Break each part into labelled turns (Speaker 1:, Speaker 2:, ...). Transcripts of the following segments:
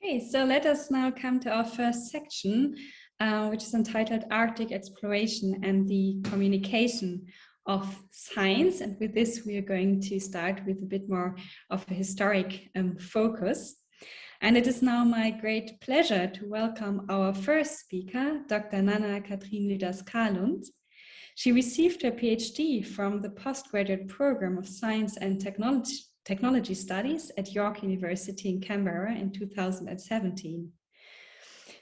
Speaker 1: Okay, so let us now come to our first section, which is entitled Arctic Exploration and the Communication of Science. And with this, we are going to start with a bit more of a historic focus. And it is now my great pleasure to welcome our first speaker, Dr. Nanna Katrine Lüders Kaalund. She received her PhD from the postgraduate program of Science and Technology Studies at York University in Canberra in 2017.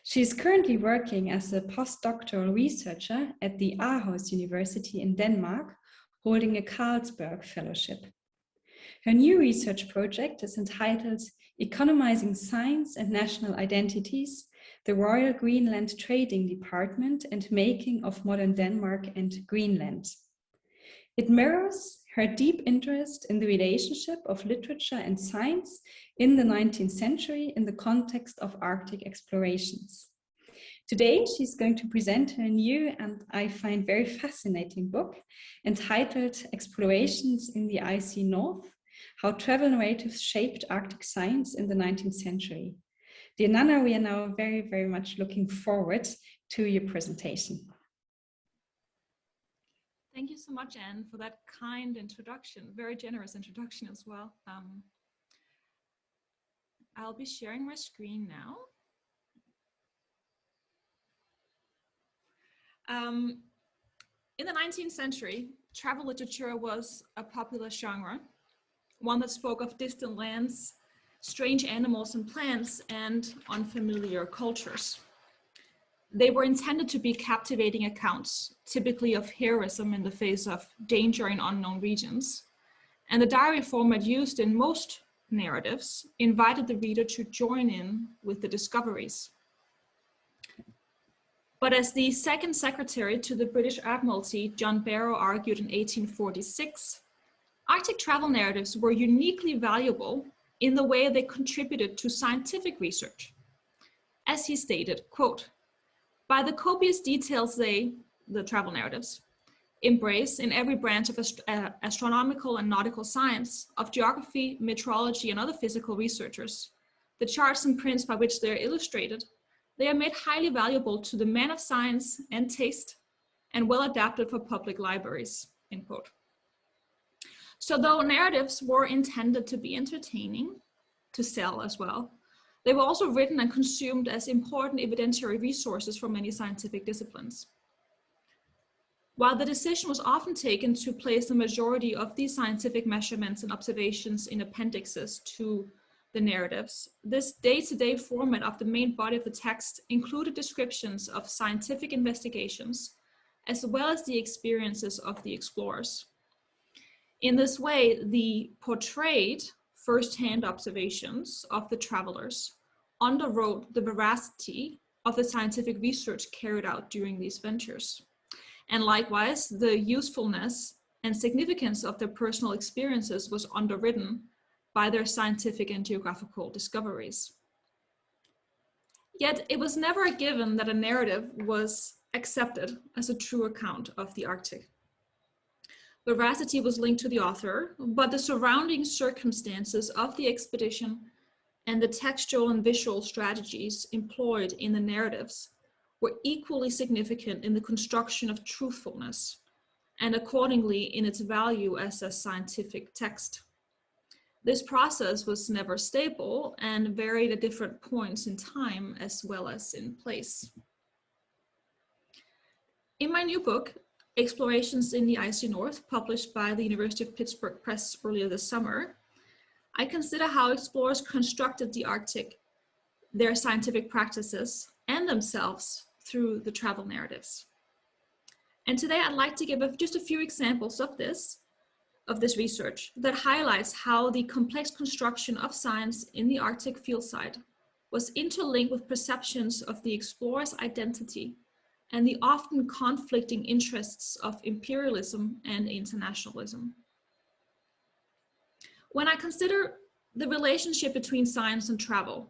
Speaker 1: She is currently working as a postdoctoral researcher at the Aarhus University in Denmark, holding a Carlsberg Fellowship. Her new research project is entitled Economizing Science and National Identities, the Royal Greenland Trading Department and Making of Modern Denmark and Greenland. It mirrors her deep interest in the relationship of literature and science in the 19th century in the context of Arctic explorations. Today, she's going to present her new and I find very fascinating book entitled Explorations in the Icy North, How Travel Narratives Shaped Arctic Science in the 19th Century. Dear Nanna, we are now very, very much looking forward to your presentation.
Speaker 2: Thank you so much, Anne, for that kind introduction, very generous introduction as well. I'll be sharing my screen now. In the 19th century, travel literature was a popular genre, one that spoke of distant lands, strange animals and plants, and unfamiliar cultures. They were intended to be captivating accounts, typically of heroism in the face of danger in unknown regions. And the diary format used in most narratives invited the reader to join in with the discoveries. But as the second secretary to the British Admiralty, John Barrow, argued in 1846, Arctic travel narratives were uniquely valuable in the way they contributed to scientific research. As he stated, quote, by the copious details the travel narratives, embrace in every branch of astronomical and nautical science, of geography, meteorology, and other physical researchers, the charts and prints by which they are illustrated, they are made highly valuable to the man of science and taste, and well adapted for public libraries, end quote. So though narratives were intended to be entertaining, to sell as well, they were also written and consumed as important evidentiary resources for many scientific disciplines. While the decision was often taken to place the majority of these scientific measurements and observations in appendixes to the narratives, this day-to-day format of the main body of the text included descriptions of scientific investigations, as well as the experiences of the explorers. In this way, the portrayed first-hand observations of the travelers underwrote the veracity of the scientific research carried out during these ventures. And likewise, the usefulness and significance of their personal experiences was underwritten by their scientific and geographical discoveries. Yet it was never a given that a narrative was accepted as a true account of the Arctic. Veracity was linked to the author, but the surrounding circumstances of the expedition and the textual and visual strategies employed in the narratives were equally significant in the construction of truthfulness, and accordingly in its value as a scientific text. This process was never stable and varied at different points in time as well as in place. In my new book, Explorations in the Icy North, published by the University of Pittsburgh Press earlier this summer, I consider how explorers constructed the Arctic, their scientific practices, and themselves through the travel narratives. And today I'd like to give just a few examples of this research that highlights how the complex construction of science in the Arctic field site was interlinked with perceptions of the explorer's identity and the often conflicting interests of imperialism and internationalism. When I consider the relationship between science and travel,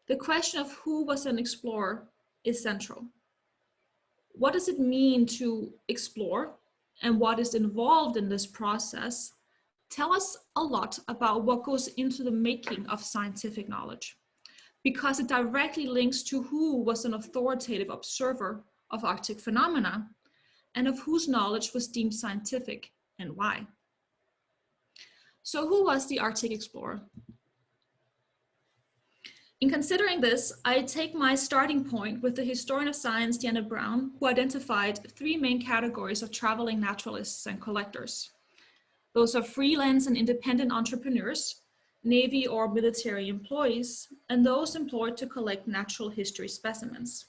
Speaker 2: the question of who was an explorer is central. What does it mean to explore, and what is involved in this process tell us a lot about what goes into the making of scientific knowledge. because it directly links to who was an authoritative observer of Arctic phenomena and of whose knowledge was deemed scientific and why. So who was the Arctic explorer? In considering this, I take my starting point with the historian of science, Janne Brown, who identified three main categories of traveling naturalists and collectors. Those are freelance and independent entrepreneurs, Navy or military employees, and those employed to collect natural history specimens.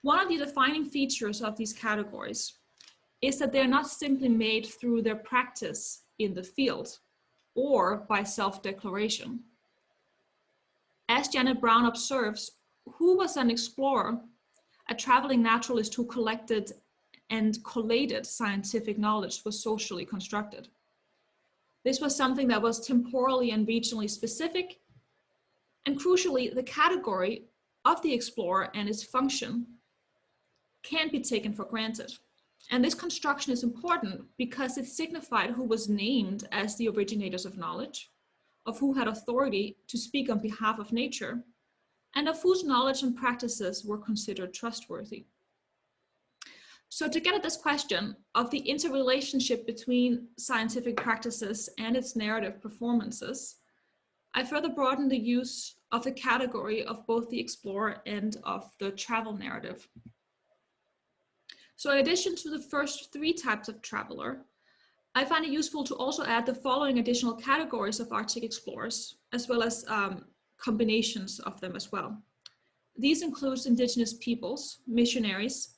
Speaker 2: One of the defining features of these categories is that they're not simply made through their practice in the field or by self-declaration. As Janne Brown observes, who was an explorer? A traveling naturalist who collected and collated scientific knowledge was socially constructed. This was something that was temporally and regionally specific, and crucially, the category of the explorer and its function can't be taken for granted. And this construction is important because it signified who was named as the originators of knowledge, of who had authority to speak on behalf of nature, and of whose knowledge and practices were considered trustworthy. So to get at this question of the interrelationship between scientific practices and its narrative performances, I further broaden the use of the category of both the explorer and of the travel narrative. So in addition to the first three types of traveler, I find it useful to also add the following additional categories of Arctic explorers, as well as combinations of them as well. These include indigenous peoples, missionaries,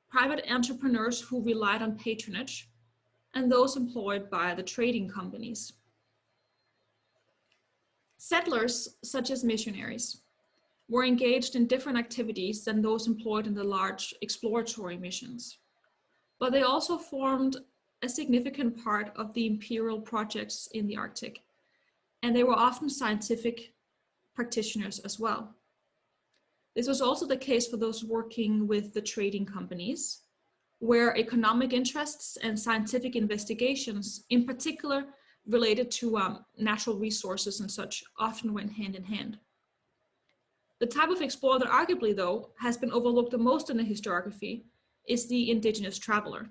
Speaker 2: private entrepreneurs who relied on patronage, and those employed by the trading companies. Settlers, such as missionaries, were engaged in different activities than those employed in the large exploratory missions, but they also formed a significant part of the imperial projects in the Arctic, and they were often scientific practitioners as well. This was also the case for those working with the trading companies, where economic interests and scientific investigations, in particular related to natural resources and such, often went hand in hand. The type of explorer that arguably, though, has been overlooked the most in the historiography is the indigenous traveler.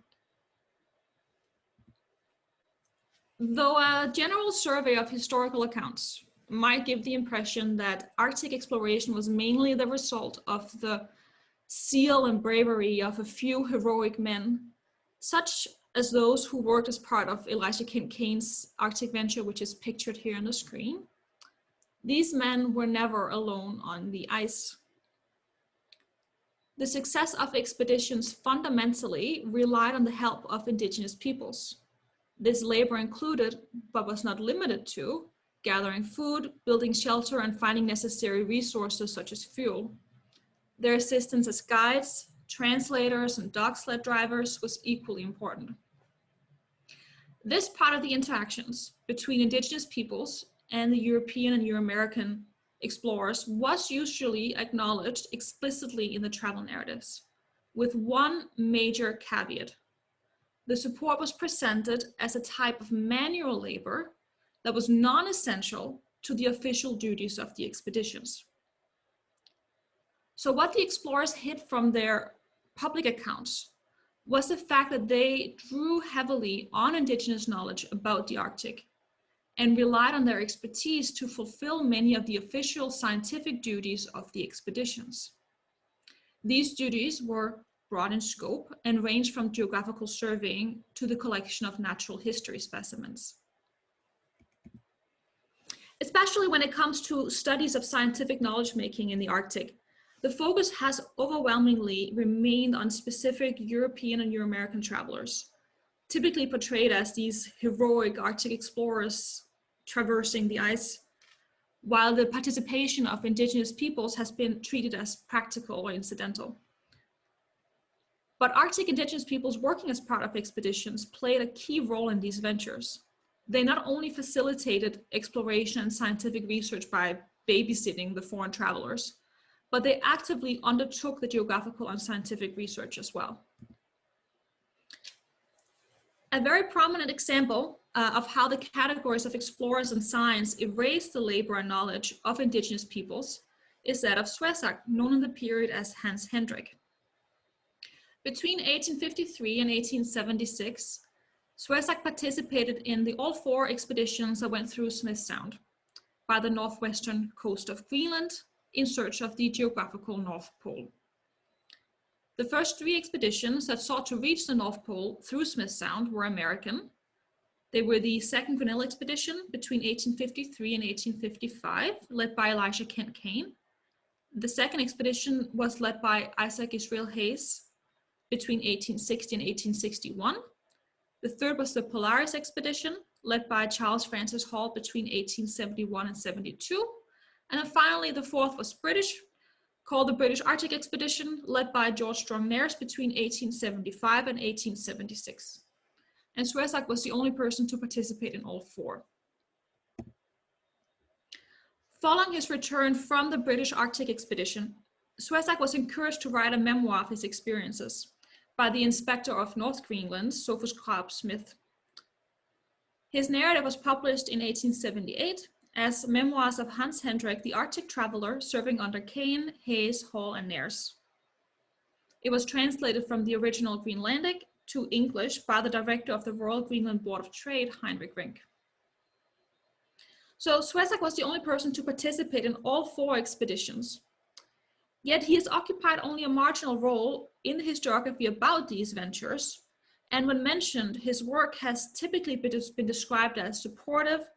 Speaker 2: Though a general survey of historical accounts might give the impression that Arctic exploration was mainly the result of the zeal and bravery of a few heroic men, such as those who worked as part of Elisha Kincaid's Arctic venture, which is pictured here on the screen, these men were never alone on the ice. The success of expeditions fundamentally relied on the help of indigenous peoples. This labor included, but was not limited to, gathering food, building shelter, and finding necessary resources such as fuel. Their assistance as guides, translators, and dog sled drivers was equally important. This part of the interactions between indigenous peoples and the European and Euro-American explorers was usually acknowledged explicitly in the travel narratives, with one major caveat. The support was presented as a type of manual labor that was non-essential to the official duties of the expeditions. So what the explorers hid from their public accounts was the fact that they drew heavily on indigenous knowledge about the Arctic and relied on their expertise to fulfill many of the official scientific duties of the expeditions. These duties were broad in scope and ranged from geographical surveying to the collection of natural history specimens. Especially when it comes to studies of scientific knowledge making in the Arctic, the focus has overwhelmingly remained on specific European and Euro-American travelers, typically portrayed as these heroic Arctic explorers traversing the ice, while the participation of indigenous peoples has been treated as practical or incidental. But Arctic indigenous peoples working as part of expeditions played a key role in these ventures. They not only facilitated exploration and scientific research by babysitting the foreign travelers, but they actively undertook the geographical and scientific research as well. A very prominent example of how the categories of explorers and science erase the labor and knowledge of indigenous peoples is that of Suesac, known in the period as Hans Hendrik. Between 1853 and 1876, Suesac participated in the all four expeditions that went through Smith Sound by the northwestern coast of Greenland in search of the geographical North Pole. The first three expeditions that sought to reach the North Pole through Smith Sound were American. They were the Second Grinnell Expedition between 1853 and 1855, led by Elisha Kent Kane. The second expedition was led by Isaac Israel Hayes between 1860 and 1861. The third was the Polaris Expedition, led by Charles Francis Hall between 1871 and 72. And then finally, the fourth was British, called the British Arctic Expedition, led by George Strong Nares between 1875 and 1876. And Suesac was the only person to participate in all four. Following his return from the British Arctic Expedition, Suesac was encouraged to write a memoir of his experiences by the inspector of North Greenland, Sophus Krab Smith. His narrative was published in 1878 as Memoirs of Hans Hendrik, the Arctic Traveler, serving under Kane, Hayes, Hall, and Nares. It was translated from the original Greenlandic to English by the director of the Royal Greenland Board of Trade, Heinrich Rink. So Suesac was the only person to participate in all four expeditions. Yet he has occupied only a marginal role in the historiography about these ventures. And when mentioned, his work has typically been described as supportive,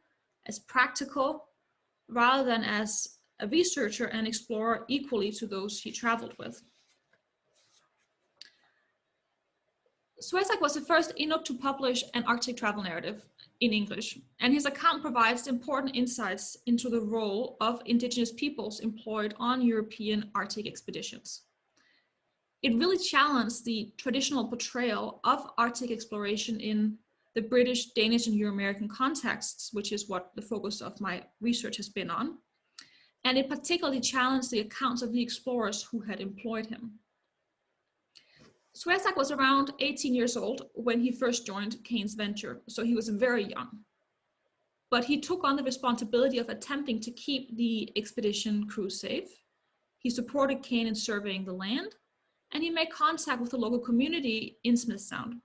Speaker 2: as practical, rather than as a researcher and explorer equally to those he traveled with. Suesac was the first Inuk to publish an Arctic travel narrative in English, and his account provides important insights into the role of indigenous peoples employed on European Arctic expeditions. It really challenged the traditional portrayal of Arctic exploration in the British, Danish, and Euro-American contexts, which is what the focus of my research has been on. And it particularly challenged the accounts of the explorers who had employed him. Suesac was around 18 years old when he first joined Kane's venture, so he was very young. But he took on the responsibility of attempting to keep the expedition crew safe. He supported Kane in surveying the land, and he made contact with the local community in Smith Sound.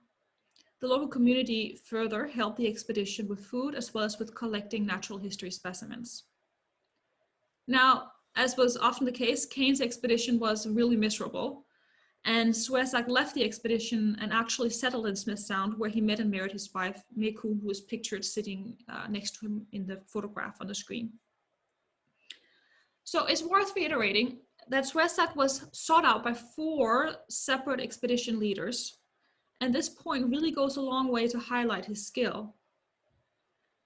Speaker 2: The local community further helped the expedition with food as well as with collecting natural history specimens. Now, as was often the case, Kane's expedition was really miserable, and Suesac left the expedition and actually settled in Smith Sound, where he met and married his wife, Meku, who is pictured sitting next to him in the photograph on the screen. So it's worth reiterating that Suesac was sought out by 4 separate expedition leaders, and this point really goes a long way to highlight his skill.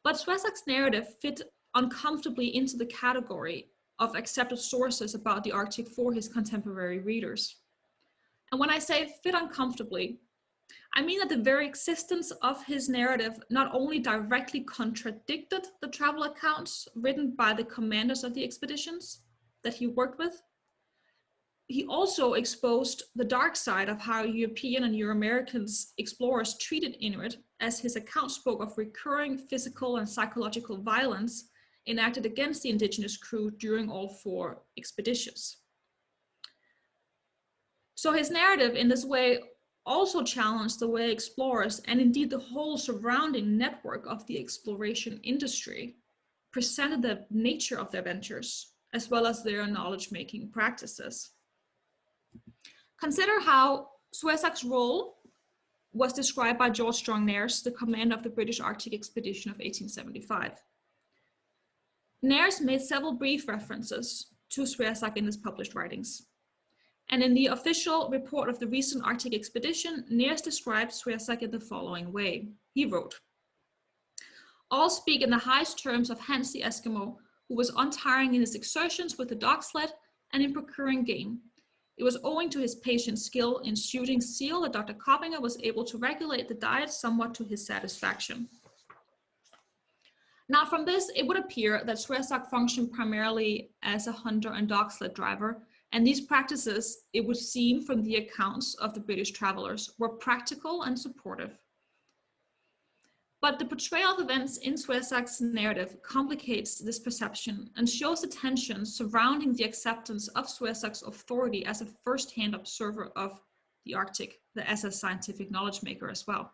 Speaker 2: But Suesac's narrative fit uncomfortably into the category of accepted sources about the Arctic for his contemporary readers. And when I say fit uncomfortably, I mean that the very existence of his narrative not only directly contradicted the travel accounts written by the commanders of the expeditions that he worked with, he also exposed the dark side of how European and Euro-American explorers treated Inuit, as his account spoke of recurring physical and psychological violence enacted against the indigenous crew during all 4 expeditions. So his narrative in this way also challenged the way explorers, and indeed the whole surrounding network of the exploration industry, presented the nature of their ventures, as well as their knowledge-making practices. Consider how Suesac's role was described by George Strong Nares, the commander of the British Arctic Expedition of 1875. Nares made several brief references to Suesac in his published writings. And in the official report of the recent Arctic expedition, Nares described Suesac in the following way. He wrote, "All speak in the highest terms of Hans the Eskimo, who was untiring in his exertions with the dog sled and in procuring game. It was owing to his patient skill in shooting seal that Dr. Coppinger was able to regulate the diet somewhat to his satisfaction." Now from this, it would appear that Suesac functioned primarily as a hunter and dog sled driver, and these practices, it would seem from the accounts of the British travelers, were practical and supportive. But the portrayal of events in Suesak's narrative complicates this perception and shows the tensions surrounding the acceptance of Suesak's authority as a first-hand observer of the Arctic, as a scientific knowledge maker as well.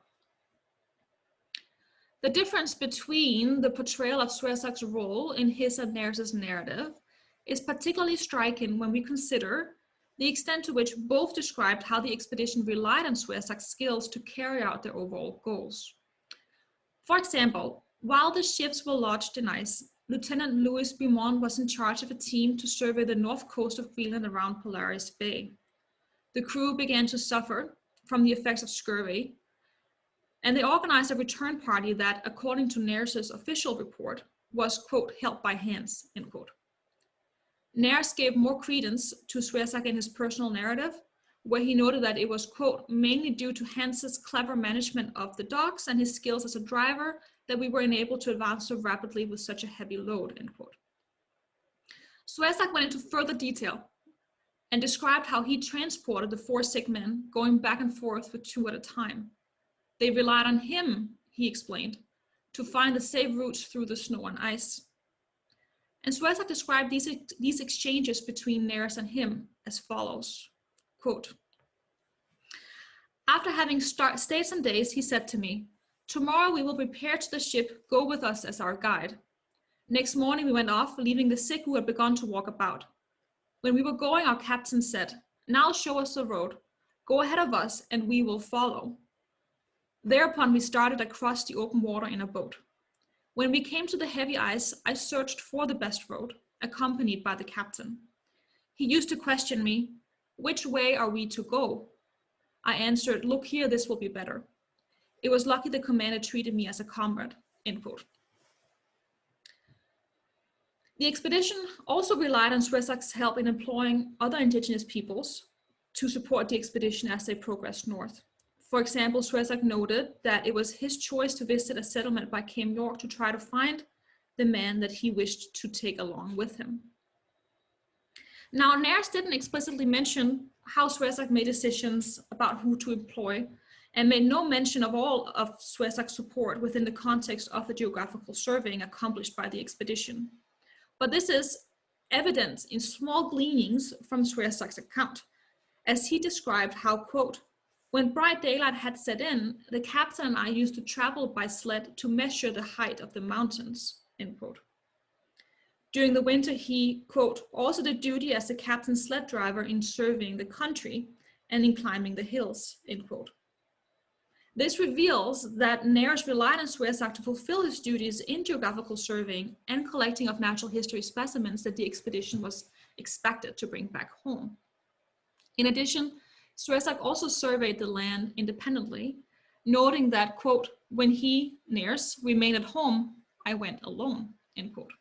Speaker 2: The difference between the portrayal of Suesak's role in his and Nares's narrative is particularly striking when we consider the extent to which both described how the expedition relied on Suesak's skills to carry out their overall goals. For example, while the ships were lodged in ice, Lieutenant Louis Beaumont was in charge of a team to survey the north coast of Greenland around Polaris Bay. The crew began to suffer from the effects of scurvy, and they organized a return party that, according to Nares's official report, was, quote, held by hands, end quote. Nares gave more credence to Suesak in his personal narrative, where he noted that it was, quote, mainly due to Hans's clever management of the docks and his skills as a driver that we were enabled to advance so rapidly with such a heavy load, end quote. Suesak went into further detail and described how he transported the 4 sick men, going back and forth with 2 at a time. They relied on him, he explained, to find the safe routes through the snow and ice. And Suesak described these exchanges between Nares and him as follows, quote, after having stayed some days, he said to me, tomorrow we will repair to the ship, go with us as our guide. Next morning we went off, leaving the sick who had begun to walk about. When we were going, our captain said, now show us the road, go ahead of us and we will follow. Thereupon we started across the open water in a boat. When we came to the heavy ice, I searched for the best road, accompanied by the captain. He used to question me, which way are we to go? I answered, look here, this will be better. It was lucky the commander treated me as a comrade, end quote. The expedition also relied on Suesak's help in employing other indigenous peoples to support the expedition as they progressed north. For example, Suesak noted that it was his choice to visit a settlement by Cape York to try to find the man that he wished to take along with him. Now, Nares didn't explicitly mention how Suesak made decisions about who to employ and made no mention of all of Suesak's support within the context of the geographical surveying accomplished by the expedition. But this is evident in small gleanings from Suesak's account, as he described how, quote, when bright daylight had set in, the captain and I used to travel by sled to measure the height of the mountains, end quote. During the winter, he, quote, also did duty as the captain's sled driver in surveying the country and in climbing the hills, end quote. This reveals that Nares relied on Suesak to fulfill his duties in geographical surveying and collecting of natural history specimens that the expedition was expected to bring back home. In addition, Suesak also surveyed the land independently, noting that, quote, when he, Nares, remained at home, I went alone, end quote.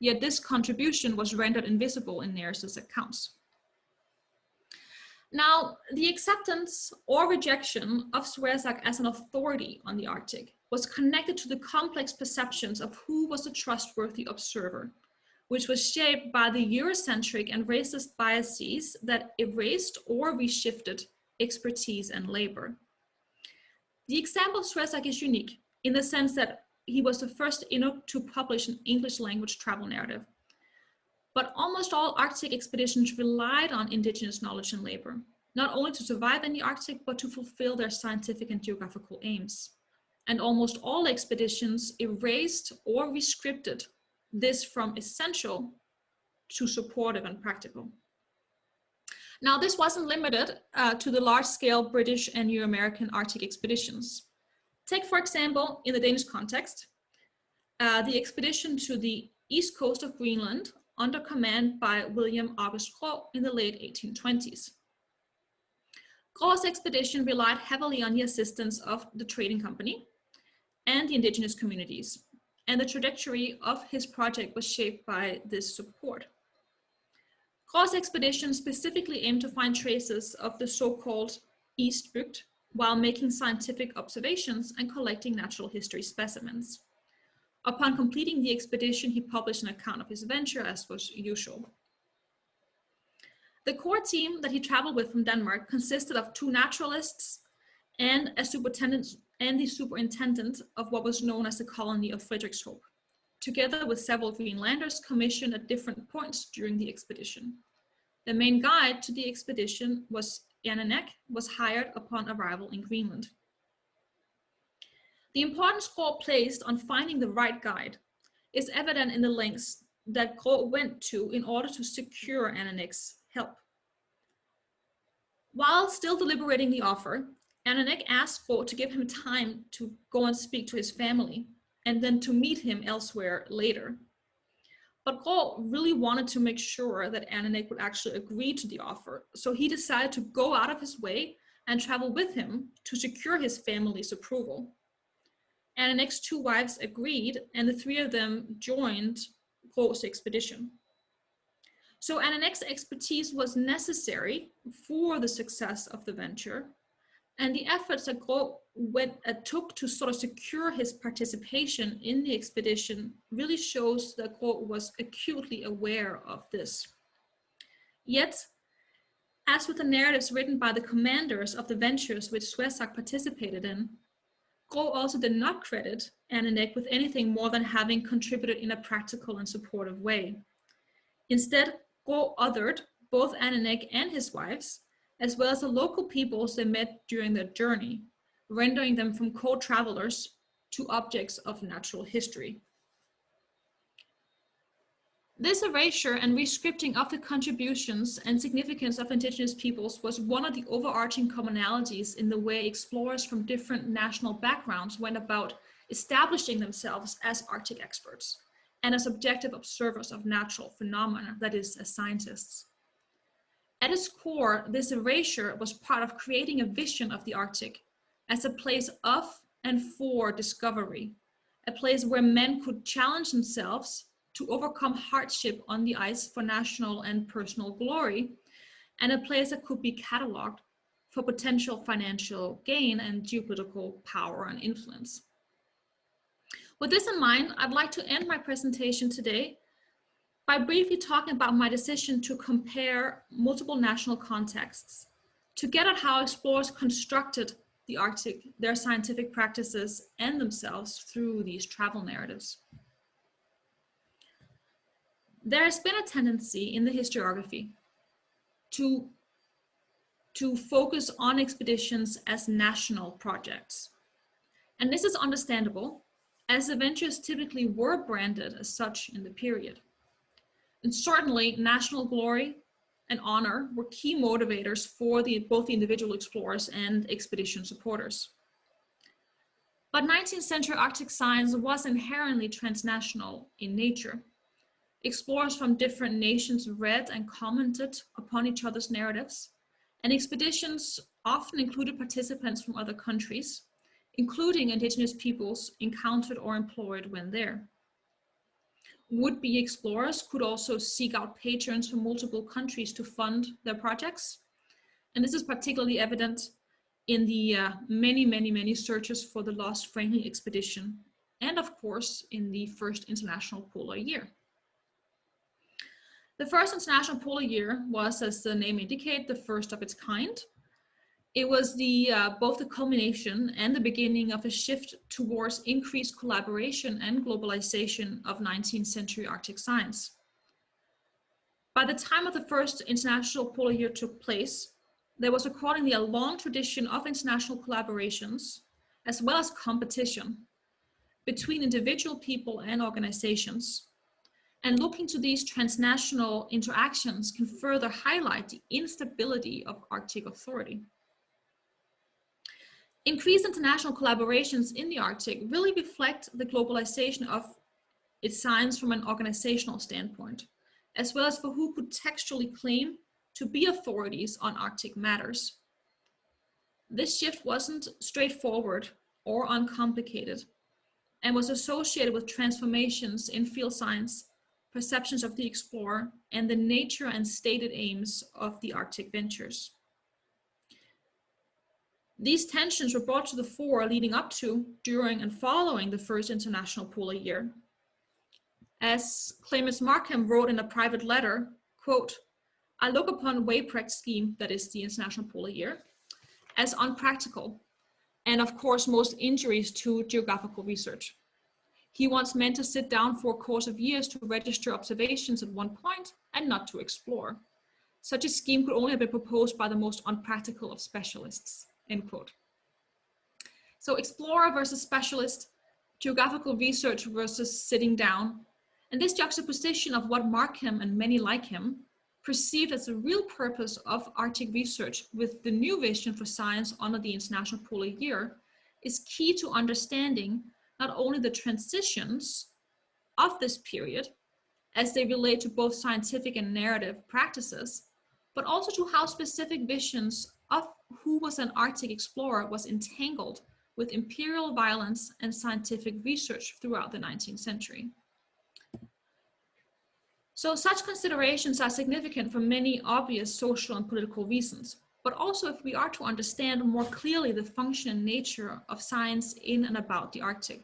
Speaker 2: Yet this contribution was rendered invisible in Nares's accounts. Now, the acceptance or rejection of Suesak as an authority on the Arctic was connected to the complex perceptions of who was a trustworthy observer, which was shaped by the Eurocentric and racist biases that erased or reshifted expertise and labor. The example of Suesak is unique in the sense that he was the first Inuk to publish an English language travel narrative. But almost all Arctic expeditions relied on indigenous knowledge and labor, not only to survive in the Arctic, but to fulfill their scientific and geographical aims. And almost all expeditions erased or rescripted this from essential to supportive and practical. Now, this wasn't limited to the large-scale British and Euro-American Arctic expeditions. Take, for example, in the Danish context, the expedition to the east coast of Greenland under command by William August Krogh in the late 1820s. Krogh's expedition relied heavily on the assistance of the trading company and the indigenous communities, and the trajectory of his project was shaped by this support. Krogh's expedition specifically aimed to find traces of the so-called East Bugt while making scientific observations and collecting natural history specimens. Upon completing the expedition, he published an account of his venture, as was usual. The core team that he traveled with from Denmark consisted of 2 naturalists and as superintendent and the superintendent of what was known as the colony of Frederikshoop, together with several Greenlanders commissioned at different points during the expedition. The main guide to the expedition was hired upon arrival in Greenland. The importance Grå placed on finding the right guide is evident in the lengths that Grå went to in order to secure Annenek's help. While still deliberating the offer, Annenek asked Grå to give him time to go and speak to his family and then to meet him elsewhere later. But Grå really wanted to make sure that Annenek would actually agree to the offer, so he decided to go out of his way and travel with him to secure his family's approval. Annenek's two wives agreed, and the three of them joined Grå's expedition. So Annenek's expertise was necessary for the success of the venture, and the efforts that Grå took to sort of secure his participation in the expedition really shows that Grå was acutely aware of this. Yet, as with the narratives written by the commanders of the ventures which Suesak participated in, Grå also did not credit Annenek with anything more than having contributed in a practical and supportive way. Instead, Grå othered both Annenek and his wives, as well as the local peoples they met during their journey, rendering them from co-travelers to objects of natural history. This erasure and rescripting of the contributions and significance of Indigenous peoples was one of the overarching commonalities in the way explorers from different national backgrounds went about establishing themselves as Arctic experts and as objective observers of natural phenomena, that is, as scientists. At its core, this erasure was part of creating a vision of the Arctic as a place of and for discovery, a place where men could challenge themselves to overcome hardship on the ice for national and personal glory, and a place that could be cataloged for potential financial gain and geopolitical power and influence. With this in mind, I'd like to end my presentation today by briefly talking about my decision to compare multiple national contexts to get at how explorers constructed the Arctic, their scientific practices, and themselves through these travel narratives. There has been a tendency in the historiography to focus on expeditions as national projects. And this is understandable, as the ventures typically were branded as such in the period. And certainly national glory and honor were key motivators for both the individual explorers and expedition supporters. But 19th century Arctic science was inherently transnational in nature. Explorers from different nations read and commented upon each other's narratives, and expeditions often included participants from other countries, including Indigenous peoples encountered or employed when there. Would-be explorers could also seek out patrons from multiple countries to fund their projects, and this is particularly evident in the many searches for the lost Franklin expedition, and of course in the first international polar year. The first international polar year was, as the name indicates, the first of its kind. It was both the culmination and the beginning of a shift towards increased collaboration and globalization of 19th century Arctic science. By the time of the first international polar year took place, there was accordingly a long tradition of international collaborations, as well as competition, between individual people and organizations. And looking to these transnational interactions can further highlight the instability of Arctic authority. Increased international collaborations in the Arctic really reflect the globalization of its science from an organizational standpoint, as well as for who could textually claim to be authorities on Arctic matters. This shift wasn't straightforward or uncomplicated, and was associated with transformations in field science, perceptions of the explorer, and the nature and stated aims of the Arctic ventures. These tensions were brought to the fore leading up to, during, and following the first international polar year. As Clemens Markham wrote in a private letter, quote, "I look upon Wayprecht's scheme," that is the international polar year, "as unpractical, and of course, most injuries to geographical research. He wants men to sit down for a course of years to register observations at one point and not to explore. Such a scheme could only have been proposed by the most unpractical of specialists, end quote. So explorer versus specialist, geographical research versus sitting down, and this juxtaposition of what Markham and many like him perceived as the real purpose of Arctic research with the new vision for science under the International Polar Year is key to understanding not only the transitions of this period as they relate to both scientific and narrative practices, but also to how specific visions of who was an Arctic explorer was entangled with imperial violence and scientific research throughout the 19th century. So such considerations are significant for many obvious social and political reasons, but also if we are to understand more clearly the function and nature of science in and about the Arctic.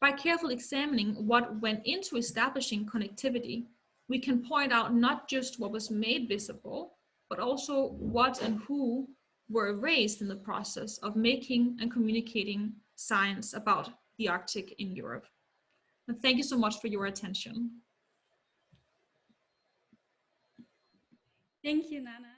Speaker 2: By carefully examining what went into establishing connectivity, we can point out not just what was made visible, but also what and who were erased in the process of making and communicating science about the Arctic in Europe. And thank you so much for your attention.
Speaker 1: Thank you, Nanna.